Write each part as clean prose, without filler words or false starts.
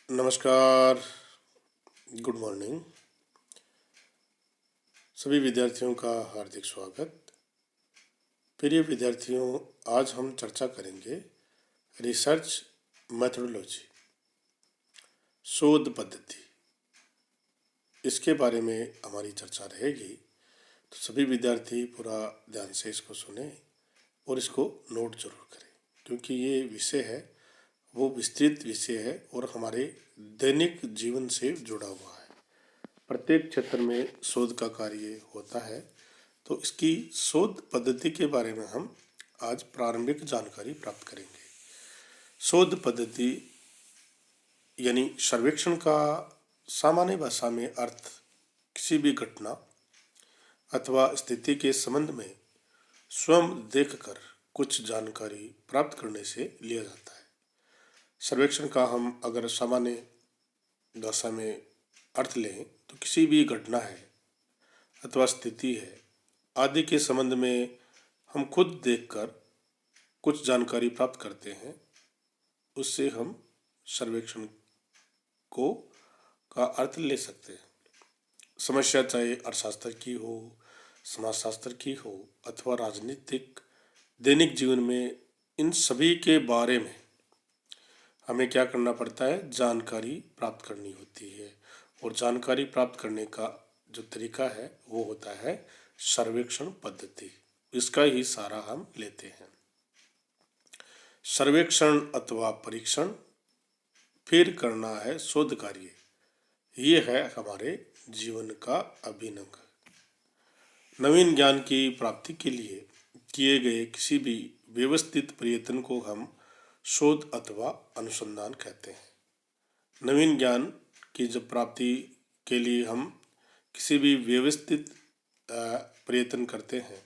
नमस्कार। Good morning. सभी विद्यार्थियों का हार्दिक स्वागत। प्रिय विद्यार्थियों, आज हम चर्चा करेंगे रिसर्च मेथोडोलॉजी, शोध पद्धति। इसके बारे में हमारी चर्चा रहेगी, तो सभी विद्यार्थी पूरा ध्यान से इसको सुने और इसको नोट जरूर करें, क्योंकि ये विषय है वो विस्तृत विषय है और हमारे दैनिक जीवन से जुड़ा हुआ है। प्रत्येक क्षेत्र में शोध का कार्य होता है, तो इसकी शोध पद्धति के बारे में हम आज प्रारंभिक जानकारी प्राप्त करेंगे। शोध पद्धति यानी सर्वेक्षण का सामान्य भाषा में अर्थ किसी भी घटना अथवा स्थिति के संबंध में स्वयं देखकर कुछ जानकारी प्राप्त करने से लिया जाता है। सर्वेक्षण का हम अगर सामान्य भाषा में अर्थ लें तो किसी भी घटना है अथवा स्थिति है आदि के संबंध में हम खुद देखकर कुछ जानकारी प्राप्त करते हैं, उससे हम सर्वेक्षण को का अर्थ ले सकते हैं। समस्या चाहे अर्थशास्त्र की हो, समाजशास्त्र की हो अथवा राजनीतिक, दैनिक जीवन में इन सभी के बारे में हमें क्या करना पड़ता है, जानकारी प्राप्त करनी होती है। और जानकारी प्राप्त करने का जो तरीका है वो होता है सर्वेक्षण पद्धति। इसका ही सारा हम लेते हैं। सर्वेक्षण अथवा परीक्षण फिर करना है शोध कार्य, ये है हमारे जीवन का अभिन्न अंग। नवीन ज्ञान की प्राप्ति के लिए किए गए किसी भी व्यवस्थित प्रयत्न को हम शोध अथवा अनुसंधान कहते हैं। नवीन ज्ञान की जब प्राप्ति के लिए हम किसी भी व्यवस्थित प्रयत्न करते हैं,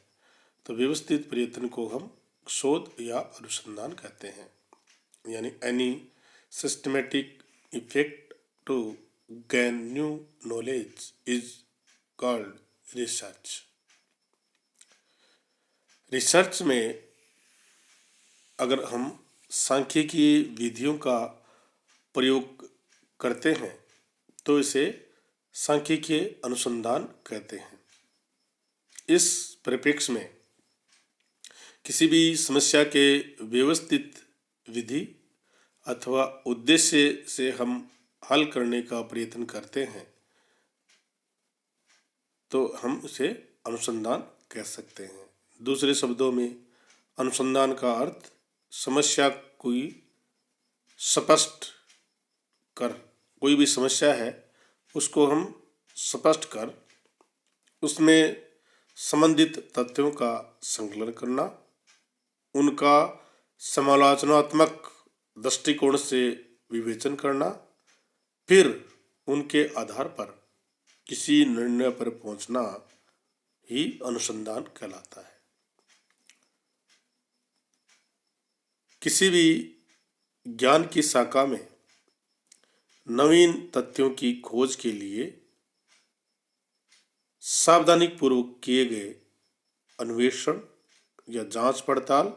तो व्यवस्थित प्रयत्न को हम शोध या अनुसंधान कहते हैं। यानी any systematic effect to gain new knowledge is called research. Research में अगर हम सांख्यिकीय विधियों का प्रयोग करते हैं तो इसे सांख्यिकीय अनुसंधान कहते हैं। इस परिप्रेक्ष्य में किसी भी समस्या के व्यवस्थित विधि अथवा उद्देश्य से हम हल करने का प्रयत्न करते हैं, तो हम उसे अनुसंधान कह सकते हैं। दूसरे शब्दों में अनुसंधान का अर्थ समस्या कोई स्पष्ट कर, कोई भी समस्या है उसको हम स्पष्ट कर उसमें संबंधित तथ्यों का संकलन करना, उनका समालोचनात्मक दृष्टिकोण से विवेचन करना, फिर उनके आधार पर किसी निर्णय पर पहुंचना ही अनुसंधान कहलाता है। किसी भी ज्ञान की शाखा में नवीन तथ्यों की खोज के लिए सावधानी पूर्वक किए गए अन्वेषण या जांच पड़ताल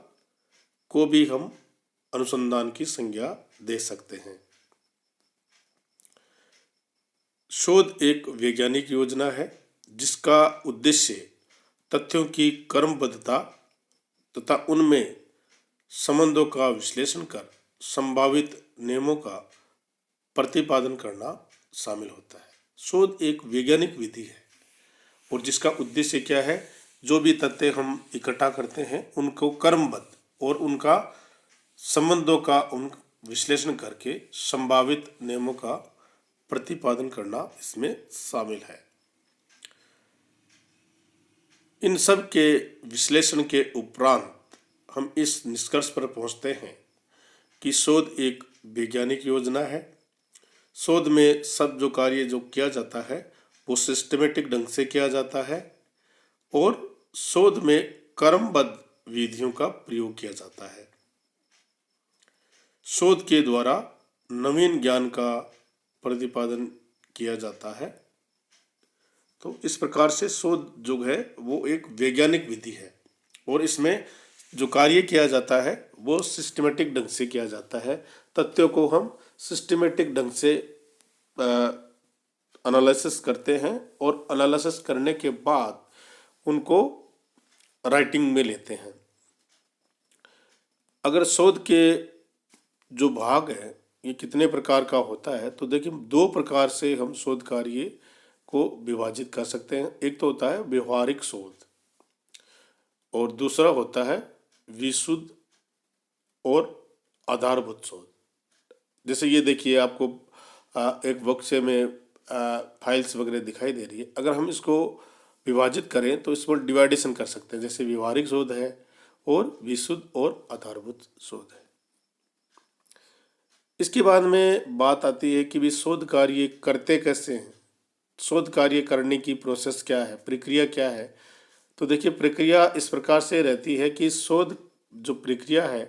को भी हम अनुसंधान की संज्ञा दे सकते हैं। शोध एक वैज्ञानिक योजना है जिसका उद्देश्य तथ्यों की क्रमबद्धता तथा उनमें संबंधों का विश्लेषण कर संभावित नियमों का प्रतिपादन करना शामिल होता है। शोध एक वैज्ञानिक विधि है और जिसका उद्देश्य क्या है, जो भी तथ्य हम इकट्ठा करते हैं उनको क्रमबद्ध और उनका संबंधों का उन विश्लेषण करके संभावित नियमों का प्रतिपादन करना इसमें शामिल है। इन सब के विश्लेषण के उपरांत हम इस निष्कर्ष पर पहुंचते हैं कि शोध एक वैज्ञानिक योजना है। शोध में सब जो कार्य जो किया जाता है वो सिस्टमेटिक ढंग से किया जाता है और शोध में क्रमबद्ध विधियों का प्रयोग किया जाता है। शोध के द्वारा नवीन ज्ञान का प्रतिपादन किया जाता है। तो इस प्रकार से शोध जो है वो एक वैज्ञानिक विधि है और इसमें जो कार्य किया जाता है वो सिस्टमेटिक ढंग से किया जाता है। तथ्यों को हम सिस्टमेटिक ढंग से एनालिसिस करते हैं और एनालिसिस करने के बाद उनको राइटिंग में लेते हैं। अगर शोध के जो भाग है ये कितने प्रकार का होता है, तो देखिए 2 प्रकार से हम शोध कार्य को विभाजित कर सकते हैं। एक तो होता है व्यवहारिक शोध और दूसरा होता है विशुद्ध और आधारभूत शोध। जैसे ये देखिए आपको एक बक्से में फाइल्स वगैरह दिखाई दे रही है। अगर हम इसको विभाजित करें तो इस पर डिवाइडेशन कर सकते हैं, जैसे व्यवहारिक शोध है और विशुद्ध और आधारभूत शोध है। इसके बाद में बात आती है कि भी शोध कार्य करते कैसे हैं, शोध कार्य करने की प्रोसेस क्या है, प्रक्रिया क्या है। तो देखिए प्रक्रिया इस प्रकार से रहती है कि शोध जो प्रक्रिया है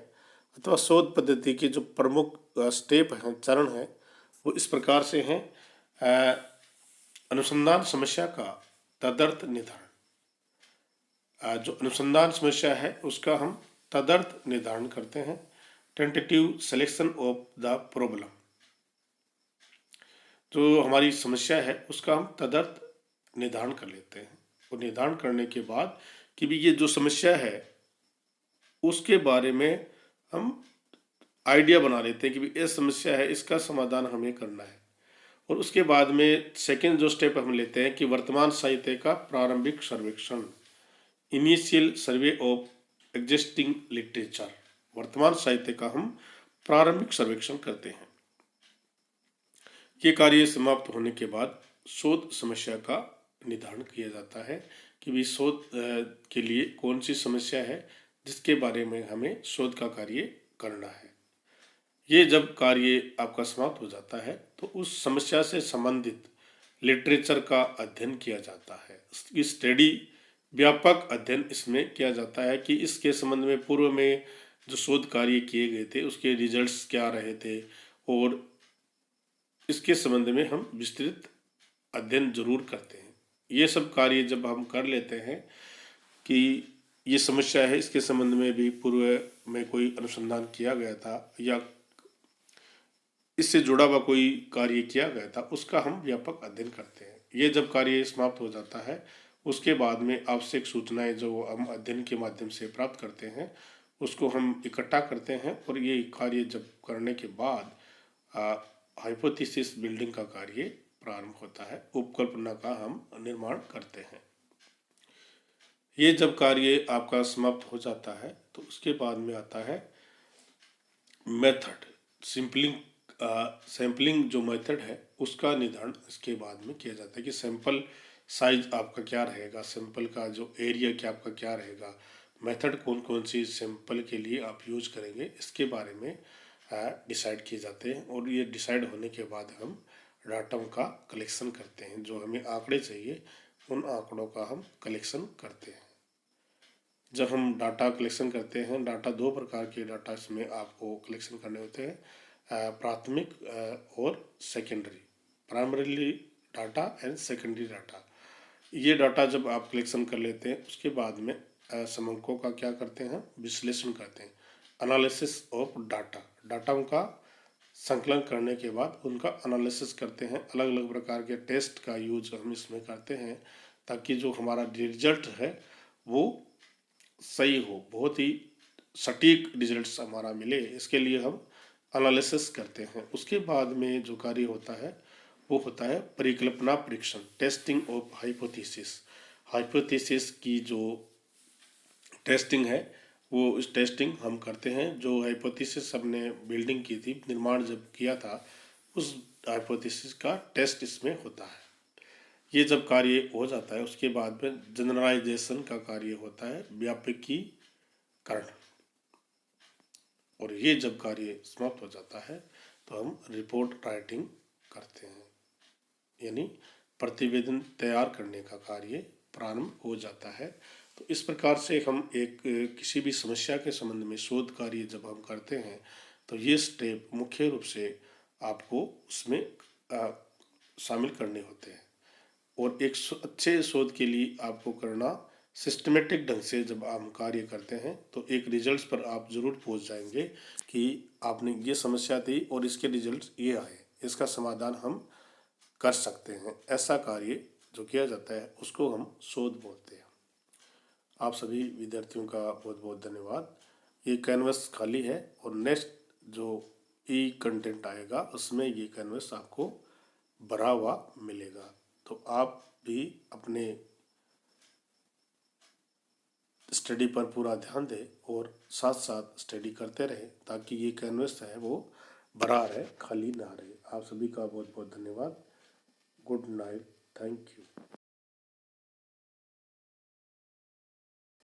अथवा शोध पद्धति के जो प्रमुख स्टेप हैं, चरण हैं, वो इस प्रकार से हैं। अनुसंधान समस्या का तदर्थ निर्धारण, जो अनुसंधान समस्या है उसका हम तदर्थ निर्धारण करते हैं। Tentative selection of the problem, जो हमारी समस्या है उसका हम तदर्थ निर्धारण कर लेते हैं और निर्धारण करने के बाद कि भी ये जो समस्या है उसके बारे में हम आइडिया बना लेते हैं कि भी ये समस्या है, इसका समाधान हमें करना है। और उसके बाद में सेकेंड जो स्टेप हम लेते हैं कि वर्तमान साहित्य का प्रारंभिक सर्वेक्षण, initial survey of existing literature, वर्तमान साहित्य का हम प्रारंभिक सर्वेक्षण करते हैं। ये कार्य समाप्त होने के बाद शोध समस्या का निर्धारण किया जाता है कि भी शोध के लिए कौन सी समस्या है जिसके बारे में हमें शोध का कार्य करना है। ये जब कार्य आपका समाप्त हो जाता है तो उस समस्या से संबंधित लिटरेचर का अध्ययन किया जाता है। इसकी स्टडी, व्यापक अध्ययन इसमें किया जाता है कि इसके संबंध में पूर्व में जो शोध कार्य किए गए थे उसके रिजल्ट्स क्या रहे थे, और इसके संबंध में हम विस्तृत अध्ययन जरूर करते हैं। ये सब कार्य जब हम कर लेते हैं कि ये समस्या है, इसके संबंध में भी पूर्व में कोई अनुसंधान किया गया था या इससे जुड़ा हुआ कोई कार्य किया गया था, उसका हम व्यापक अध्ययन करते हैं। ये जब कार्य समाप्त हो जाता है उसके बाद में आवश्यक सूचनाएं जो हम अध्ययन के माध्यम से प्राप्त करते हैं उसको हम इकट्ठा करते हैं और ये कार्य जब करने के बाद हाइपोथेसिस बिल्डिंग का कार्य प्रारंभ होता है, उपकल्पना का हम निर्माण करते हैं। ये जब कार्य आपका समाप्त हो जाता है तो उसके बाद में आता है मेथड, सैम्पलिंग जो मेथड है उसका निर्धारण इसके बाद में किया जाता है कि सैंपल साइज आपका क्या रहेगा, सैंपल का जो एरिया क्या आपका क्या रहेगा, मेथड कौन कौन सी सैंपल के लिए आप यूज करेंगे, इसके बारे में डिसाइड किए जाते हैं। और ये डिसाइड होने के बाद हम डाटा का कलेक्शन करते हैं, जो हमें आंकड़े चाहिए उन आंकड़ों का हम कलेक्शन करते हैं। जब हम डाटा कलेक्शन करते हैं, डाटा 2 प्रकार के डाटा इसमें आपको कलेक्शन करने होते हैं, प्राथमिक और secondary, primarily data and secondary data. ये डाटा जब आप कलेक्शन कर लेते हैं उसके बाद में समंकों का क्या करते हैं, विश्लेषण करते हैं, एनालिसिस ऑफ डाटा, डाटा का संकलन करने के बाद उनका एनालिसिस करते हैं। अलग अलग प्रकार के टेस्ट का यूज हम इसमें करते हैं ताकि जो हमारा रिजल्ट है वो सही हो, बहुत ही सटीक रिजल्ट्स हमारा मिले, इसके लिए हम एनालिसिस करते हैं। उसके बाद में जो कार्य होता है वो होता है परिकल्पना परीक्षण, टेस्टिंग ऑफ हाइपोथेसिस। हाइपोथेसिस की जो टेस्टिंग है वो इस टेस्टिंग हम करते हैं। जो हाइपोथेसिस हमने बिल्डिंग की थी, निर्माण जब किया था, उस हाइपोथेसिस का टेस्ट इसमें होता है। ये जब कार्य हो जाता है उसके बाद में जनरलाइजेशन का कार्य होता है, व्यापकीकरण। और ये जब कार्य समाप्त हो जाता है तो हम रिपोर्ट राइटिंग करते हैं, यानी प्रतिवेदन तैयार करने का कार्य प्रारंभ हो जाता है। तो इस प्रकार से हम एक किसी भी समस्या के संबंध में शोध कार्य जब हम करते हैं तो ये स्टेप मुख्य रूप से आपको उसमें शामिल करने होते हैं। और एक अच्छे शोध के लिए आपको करना सिस्टमेटिक ढंग से जब हम कार्य करते हैं तो एक रिजल्ट्स पर आप ज़रूर पहुंच जाएंगे कि आपने ये समस्या थी और इसके रिजल्ट्स ये आए, इसका समाधान हम कर सकते हैं। ऐसा कार्य जो किया जाता है उसको हम शोध बोलते हैं। आप सभी विद्यार्थियों का बहुत बहुत धन्यवाद। ये कैनवस खाली है और नेक्स्ट जो ई कंटेंट आएगा उसमें ये कैनवस आपको भरा हुआ मिलेगा। तो आप भी अपने स्टडी पर पूरा ध्यान दें और साथ साथ स्टडी करते रहें ताकि ये कैनवस है वो भरा रहे, खाली ना रहे। आप सभी का बहुत बहुत धन्यवाद। Good night. Thank you.